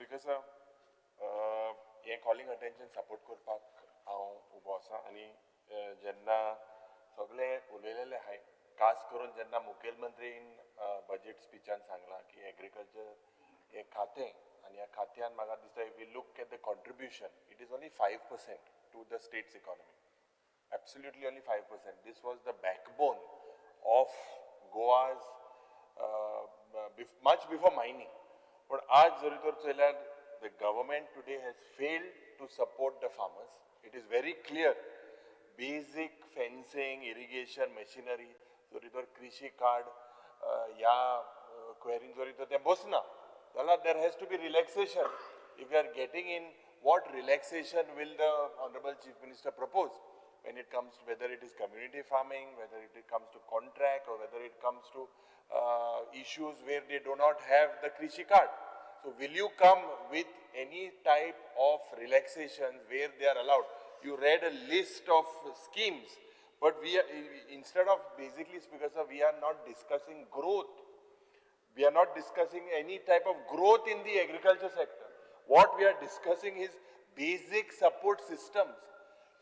because हे calling attention support करपाक हांव उबो आसा आनी जेन्ना सगळे उलयलेले आहाय खास करून जेन्ना मुखेलमंत्रीन बजेट स्पिचान सांगलां की एग्रीकल्चर हे खातें आनी ह्या खात्यान म्हाका दिसता if we look at the contribution it is only 5% to the states economy absolutely only 5%. This was the backbone of Goa's much before mining. But आज जरी तर चयल्यार the government today has failed to support the farmers. It is very clear. Basic fencing, irrigation, machinery, जरी तर कृषि card या querying जरी तर ते बसना. There has to be relaxation. If we are getting in, what relaxation will the Honorable Chief Minister propose? When it comes to whether it is community farming, whether it comes to contract, or whether it comes to issues where they do not have the Krishi card. So will you come with any type of relaxation where they are allowed? You read a list of schemes, but we are, instead of basically, Speaker sir, we are not discussing growth. We are not discussing any type of growth in the agriculture sector. What we are discussing is basic support systems.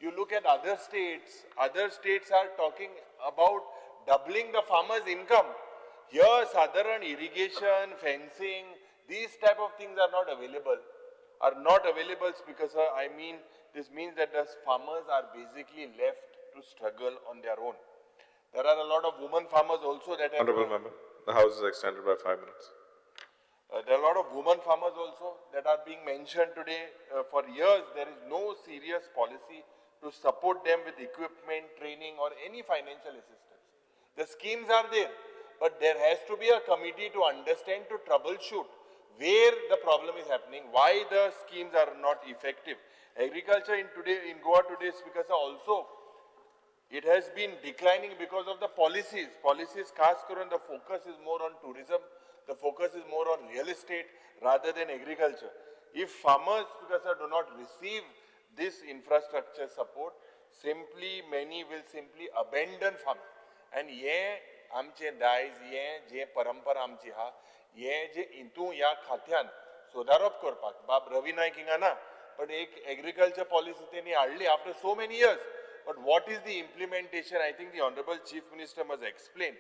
You look at other states are talking about doubling the farmer's income. Here, Sadharan irrigation, fencing, these type of things are not available. Because I mean, this means that the farmers are basically left to struggle on their own. There are a lot of women farmers also that have... Honourable Member, the House is extended by 5 minutes. There are a lot of women farmers also that are being mentioned today. For years, there is no serious policy to support them with equipment, training, or any financial assistance. The schemes are there, but there has to be a committee to understand, to troubleshoot where the problem is happening, why the schemes are not effective. Agriculture in Goa today, because also it has been declining because of the policies. Policies, khas karan, the focus is more on tourism, the focus is more on real estate rather than agriculture. If farmers, because do not receive this infrastructure support, many will simply abandon farming. And ye amche dais, ye je parampara amchi ha, ye je intu ya khatyan sodarop korpak. Bab Ravi Naik ingana, but ek agriculture policy teni hardly after so many years. But what is the implementation? I think the Honorable Chief Minister must explain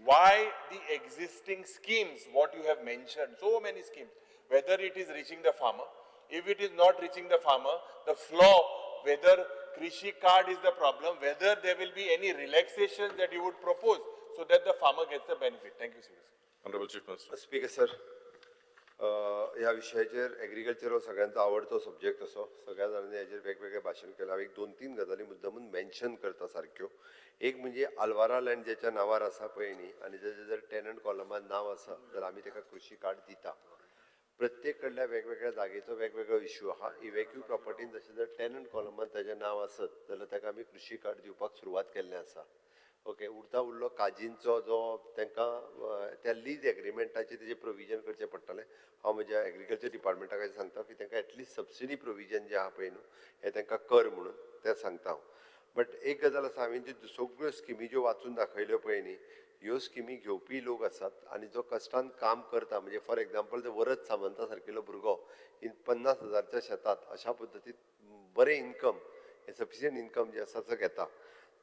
why the existing schemes, what you have mentioned, so many schemes, whether it is reaching the farmer, if it is not reaching the farmer, the flaw, whether Krishi card is the problem, whether there will be any relaxations that you would propose so that the farmer gets the benefit. Thank you, Speaker. Honourable Chief Minister. Speaker sir, ह्या विशयाचेर agriculture हो सगळ्यांचो आवडतो subject असो सगळ्या जाणांनी हेजेर वेगवेगळे भाशण केलां. हांव एक 2-3 गजाली मुद्दामून मेन्शन करता सारक्यो. एक म्हणजे आल्वारा लँड जेच्या नांवार आसा पळय न्ही आनी जेजें जर टेनंट कॉलमांत नांव आसा जाल्यार आमी ताका कृशी कार्ड दिता. प्रत्येक कडल्या वेगवेगळ्या जागेचो वेगवेगळो इश्यू आहा. इवॅक्यू प्रॉपर्टीन जशें जर टेनंट कॉलमांत ताचें नांव आसत जाल्यार ताका आमी कृशी कार्ड दिवपाक सुरवात केल्लें आसा. ओके, उरता उरलो काजींचो जो तांकां त्या लीज एग्रीमेंटाचेर तेजें प्रोविजन करचें पडटलें. हांव म्हज्या एग्रीकल्चर डिपार्टमेंटाक सांगता की तांकां एटलिस्ट सबसिडी प्रोविजन जें आहा पळय न्हू हें तांकां कर म्हणून तें सांगता हांव. बट एक गजाल आसा, हांवें ज्यो सगळ्यो स्किमी ज्यो वाचून दाखयल्यो पळय न्ही ह्यो स्किमी घेवपी लोक आसात आनी जो कश्टान काम करता, म्हणजे फॉर एग्जाम्पल ते वरद सामंता सारकेलो भुरगो 50,000च्या शेतांत अशा पद्दतीन बरें इन्कम, सफिशियंट इन्कम जें आसा तें घेता.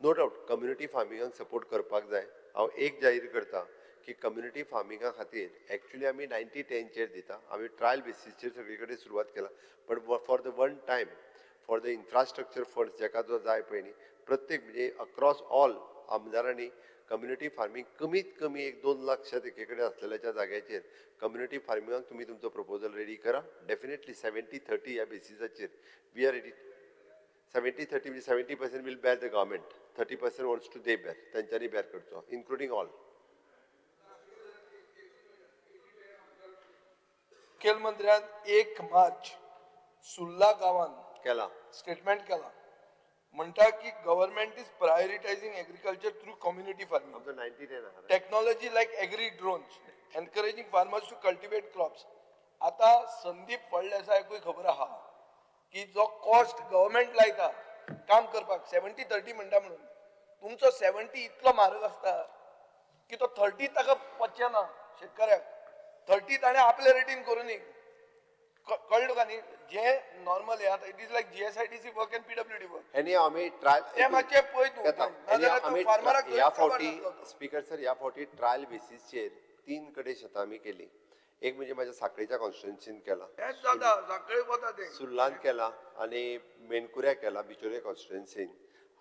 नो डावट कम्युनिटी फार्मिंगाक सपोर्ट करपाक जाय. हांव एक जाहीर करता की कम्युनिटी फार्मिंगा खातीर एक्चुअली आमी 90-10चेर दिता. आमी ट्रायल बेसिसचेर सगळे कडेन सुरवात केला. But for the one time for the infrastructure funds जेका जो जाय पळय न्ही प्रत्येक म्हणजे अक्रॉस ऑल आमदारांनी कम्युनिटी फार्मिंग कमीत कमी 1-2 लाख शेत एके कडेन आसलेल्या जाग्याचेर कम्युनिटी फार्मिंगाक तुमी तुमचो प्रपोजल रेडी करा. डेफिनेटली 70-30 ह्या बेसिसाचेर वी आर रेडी. 70-30 म्हणजे 70% will bear the government, 30% wants to the bear, तांच्यांनी बेर करचो इन्क्लुडींग ऑल. मुखेलमंत्र्यान 1 मार्च सुर्ला गांवांत केला स्टेटमेंट केला. म्हणटा की government is prioritising agriculture through community farming. 90-10 technology like agri drones encouraging farmers to cultivate crops. आता संदीप फळदेसायाकूय खबर आहा की जो कॉस्ट गव्हर्नमेंट लायता काम करपाक 70-30 म्हणटा म्हणून तुमचो 70 इतलो म्हारग आसता की तो 30 ताका पचना शेतकऱ्याक. 30 ताणें आपले रेटीन करूनी कळलं तुका न्ही जे नॉर्मल हे आता it is like GSITC work and PWD work ह्यानी आम्ही ट्रायल ते मातशें पळय तूं नाजाल्यार तो आम्ही फार्मराक ह्या खंयच काबार फावटी नासलो तो. स्पीकर सर ह्या फावटी ट्रायल बेसिसचेर 3 कडेन शेतां आमी केली. एक म्हणजे माझ्या साखळीच्या कॉन्स्टिट्युन्सीन केला, हेंच जाता सकाळी वता ते सुर्लान केला आणि मेनकुऱ्या केला बिचोले कॉन्स्टिट्युन्सीन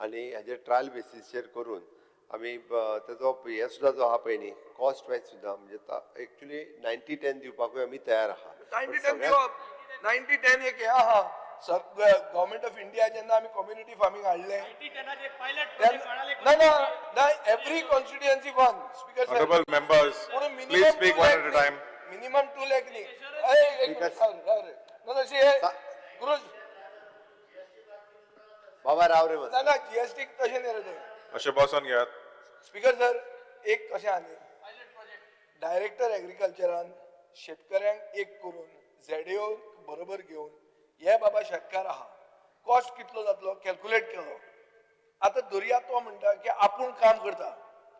आणि हाजेर ट्रायल बेसिसचेर करून आमी तेजो हे सुद्धा जो आहा पळय न्ही कॉस्ट वायज सुद्धा म्हणजे एक्चुअली 90-10 दिवपाकूय आमी तयार आहा. 90-10 दिवप 90-10 एक हे आहा गव्हर्मेंट ऑफ इंडिया जेन्ना आमी कम्युनिटी फार्मिंग हाडले ना every constituency one speaker sir Honorable members, please speak one at a time. Minimum 2 lakh न्ही एक मिनिट ना तशी हे गुरुज बाबा राव रे मस्त. ना GST तशें न्ही रे ते अशे बसून घेयात. स्पीकर सर एक कशें आहा न्ही डायरेक्टर एग्रीकल्चरान शेतकऱ्यांक एक करून ZAO बरोबर घेवन हे बाबा शेतकार आहा कॉस्ट कितलो जातलो कॅल्क्युलेट केलो. आता दर्या तो म्हणटा की आपूण काम करता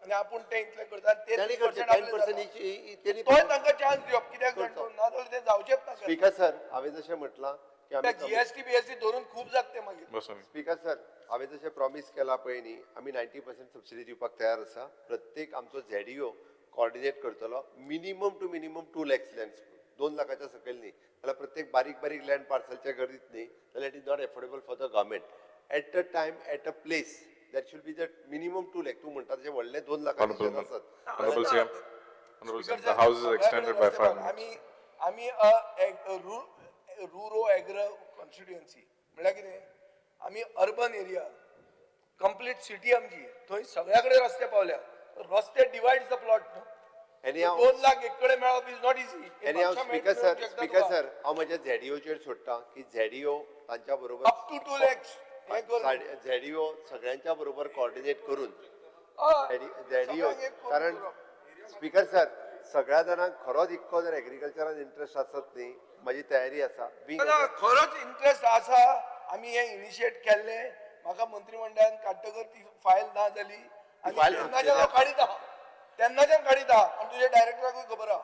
आणि आपूण तें इतलें करता ते त्यांनी 30% करचे आपले 10% त्यांनी तोय तांकां चान्स दिवप कित्याक जाणटो नाजाल्यार ते जावचेच ना स्पीकर सर हांवें जशें म्हटलां की आमी GST BST धरून खूब जाता ते मागीर बसून. स्पीकर सर हांवें जशें प्रॉमिस केला पळय न्ही आमी 90% सबसिडी दिवपाक तयार आसा. प्रत्येक आमचो ZAO कॉर्डिनेट करतलो minimum to minimum 2 lakhs land 2 लाखाच्या सकयल न्ही जाल्यार प्रत्येक बारीक बारीक लँड पार्सलच्या गरजेत न्ही जाल्यार it is not affordable for the government at a time at a place that should be the minimum 2 lakh. तूं म्हणटा तशे व्हडले 2 लाखाचे शेत आसात. Honorable CM. Honorable CM, the house is extended by 5 minutes. आमी रुरो एग्रो कॉन्स्टिट्युएन्सी म्हळ्यार कितें आमी अर्बन एरिया कंप्लीट सिटी आमची थंय सगळ्या कडेन रस्ते पावल्या रस्ते डिवायड द प्लॉट न्हू आनी हांव 2 लाख एक कडेन मेळप इज नॉट इजी आनी हांव स्पीकर सर हांव म्हज्या ZAOचेर सोडटा की ZAO तांच्या बरोबर अप टू 2 lakhs हे कर ZAO सगळ्यांच्या बरोबर कॉर्डिनेट करून हय. ZAO सगळ्यांक एक करून कारण स्पीकर सर सगळ्या जाणांक खरोच इतको जर एग्रीकल्चरान इंटरेस्ट आसत न्ही म्हजी तयारी आसा ना, खरोच इंटरेस्ट आसा आमी हे इनिशिएट केल्ले म्हाका मंत्रिमंडळान काडटकर ती फायल ना जाली आनी फायल तेन्नाच्यान हांव तेन्नाच्यान काडिता आनी तुज्या डायरेक्टराकूय खबर आहा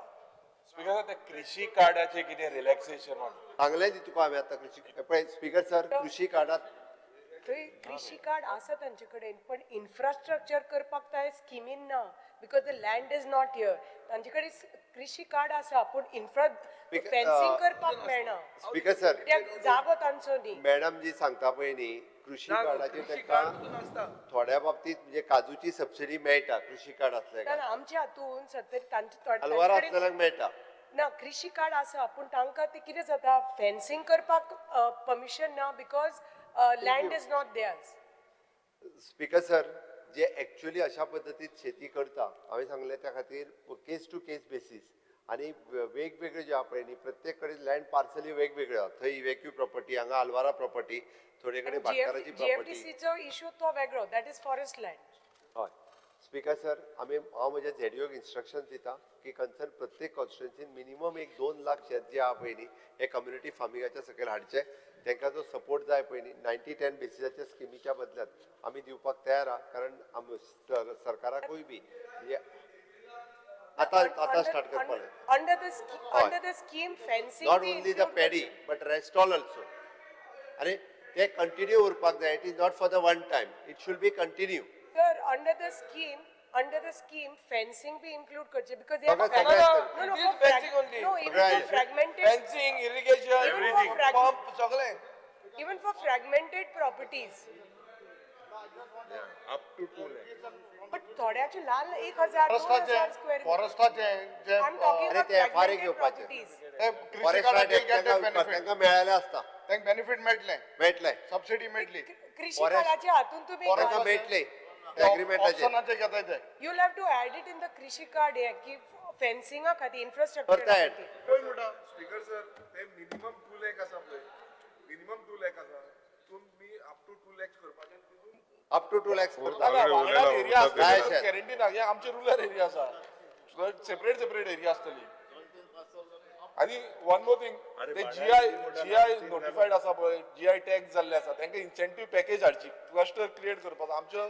स्पीकर ते कृषी कार्डाचे कितें रिलॅक्सेशन सांगलें न्ही तुका हांवें आतां कृषी पळय स्पीकर सर कृषी कार्डात थंय कृषी कार्ड आसा तांचे कडेन पण इन्फ्रास्ट्रक्चर करपाक ते स्किमीन ना because the land is not here तांचे कडेन कृषी कार्ड आसा पूण फेन्सिंग करपाक मेळना स्पीकर सर कित्याक जागो तांचो न्ही मॅडम जी सांगता पळय न्ही कृषी कार्डाचेर कृषी तांकां कार्ड तितून आसता थोड्या बाबतींत म्हणजे काजूची सबसिडी मेळटा कृषी कार्ड असल्या ना आमच्या हातून सत्तर तांचे अलवार कडेन असलेल्यांक मेळटा. ना कृषी कार्ड आसा पूण तांकां ते कितें जाता फेन्सिंग करपाक परमिशन ना because land is not theirs speaker sir जे एक्च्युअली अशा पद्दतीत शेती करता हांवें सांगलें त्या खातीर केस टू केस बेसीस आनी वेगवेगळे जे आहा पळय न्ही प्रत्येक कडेन लँड पार्सली वेगवेगळे आहा थंय इवॅक्यू प्रॉपर्टी हांगा अलवारा प्रॉपर्टी थोडे कडेन भाटकाराची प्रॉपर्टी GFTCचो इश्यू तो वेगळो दॅट इज फॉरेस्ट लँड हय स्पीकर सर हांव म्हज्या ZAOक इन्स्ट्रक्शन दिता की कन्सर्न प्रत्येक कॉन्स्टिट्युएन्सीन मिनिमम एक 2 लाख शेत जे आहा पळय न्ही हे कम्युनिटी फार्मिंगाच्या सकयल हाडचे तांकां जो सपोर्ट जाय पळय न्ही 90-10 बेसिसाच्या स्किमीच्या बदल्यांत आमी दिवपाक तयार आहा कारण सरकाराकूय बी म्हणजे आतां स्टार्ट करपाक under the scheme fencing not we only the include paddy but rest all also आनी ते कंटिन्यू उरपाक जाय it is not for the one time it should be continue Sir, under the scheme fencing we include करचे because they सगळं- have सगळं- no It is fencing only. no even सगळं for आहे. fragmented fencing irrigation Everything. Pump सगळे even for fragmented properties up to 2 lakhs. but थोड्याचे लाल 1000-2000 square फॉरेस्टाचे जे I'm talking अरे about ते FRA fragmented घेवपाचे. properties कृषी फॉरेस्ट कार्डाचे तांकां मेळालें आसता तांकां बेनिफिट मेळटले मेळटलें सबसिडी मेळटली कृषी Forest- कार्डाच्या हातून तुम्ही तांकां मेळटलें एग्रीमेंटाचेर ऑप्शनाचे घेताय ते you'll have to add it in the कृषी कार्ड हे की फेन्सिंगा खातीर इन्फ्रास्ट्रक्चर करता add. पळय म्हणटा स्पीकर सर ते मिनिमम 2 लाख आसा पळय मिनिमम 2 लाख आसा तुम्ही अप टू 2 लाख करपाचे तितून अप टू 2 lakhs करता Already उरलेला एरिया उरता काय आसता शेत? गॅरंटी ना हे आमचे रुरल एरिया आसा सेपरेट एरिया आसतली आणि वन मोर थिंग ते जीआय नोटिफाईड आसा पळय जीआय टॅग जाल्ले आसा तांकां इन्सेंटीव पॅकेज हाडची क्लस्टर क्रिएट करपाचो आमच्यो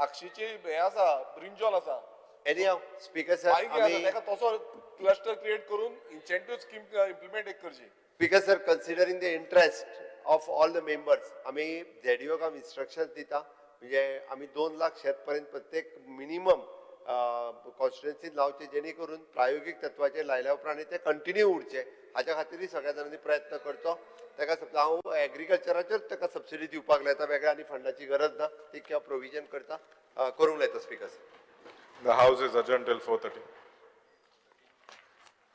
आक्षीची हे आसा ब्रिंजॉल आसा एनी हाव स्पीकर सर मागीर कितें आमी जाता, ताका तसो क्लस्टर क्रिएट करून इन्सेंटिव्ह स्कीम इम्प्लिमेंट एक करची. Speaker sir considering the interest of all the members आमी झेडीओक आमी इन्स्ट्रक्शन दिता म्हणजे आमी 2 लाख शेत पर्यंत प्रत्येक मिनिमम कॉन्स्टिट्युएन्सीन लावचे जेणे करून प्रायोगिक तत्वाचेर लायल्या उपरांत ते कंटिन्यू उरचे हाच्या खातीरय सगळ्या जाणांनी प्रयत्न करचो. ताका हांव एग्रीकल्चराचेर ताका सबसिडी दिवपाक लायता, वेगळ्या आनी फंडाची गरज ना, ती किंवा प्रोविजन करता करूंक लायता speaker sir. The house is adjourned till 4:30.